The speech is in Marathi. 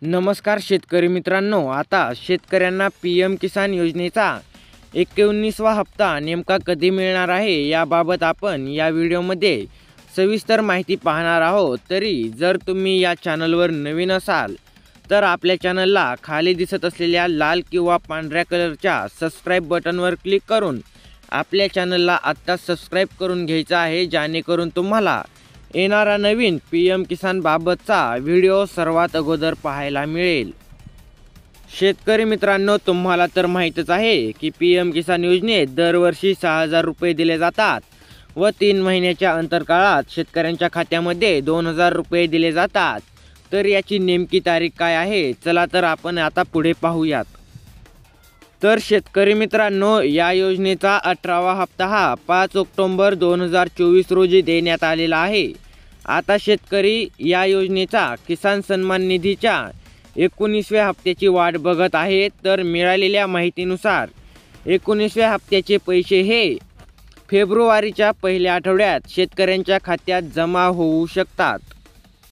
नमस्कार शेतकरी मित्रांनो, आता शेतकऱ्यांना पीएम किसान योजनेचा 19वा हप्ता नेमका कधी मिळणार आहे याबाबत आपण या व्हिडिओमध्ये सविस्तर माहिती पाहणार आहोत। तरी जर तुम्ही या चॅनलवर नवीन असाल तर आपल्या चॅनलला खाली दिसत असलेल्या लाल किंवा पांढऱ्या कलरच्या सबस्क्राइब बटनवर क्लिक करून आपल्या चॅनलला आत्ता सबस्क्राइब करून घ्यायचा आहे, जेणेकरून तुम्हाला येणारा नवीन पीएम किसान बाबतचा व्हिडिओ सर्वात अगोदर पाहायला मिळेल। शेतकरी मित्रांनो, तुम्हाला तर माहीतच आहे की पीएम किसान योजनेत दरवर्षी 6000 रुपये दिले जातात व 3 महिन्याच्या अंतरकाळात शेतकऱ्यांच्या खात्यामध्ये 2000 रुपये दिले जातात। तर याची नेमकी तारीख काय आहे, चला तर आपण आता पुढे पाहूयात। तर शेतकरी मित्रांनो, या योजनेचा 18वा हप्ता हा 5 ऑक्टोबर 2024 रोजी देण्यात आलेला आहे। आता शेतकरी या योजनेचा किसान सन्मान निधीच्या 19व्या हप्त्याची वाट बघत आहेत। तर मिळालेल्या माहितीनुसार 19व्या हप्त्याचे पैसे हे फेब्रुवारीच्या पहिल्या आठवड्यात शेतकऱ्यांच्या खात्यात जमा होऊ शकतात।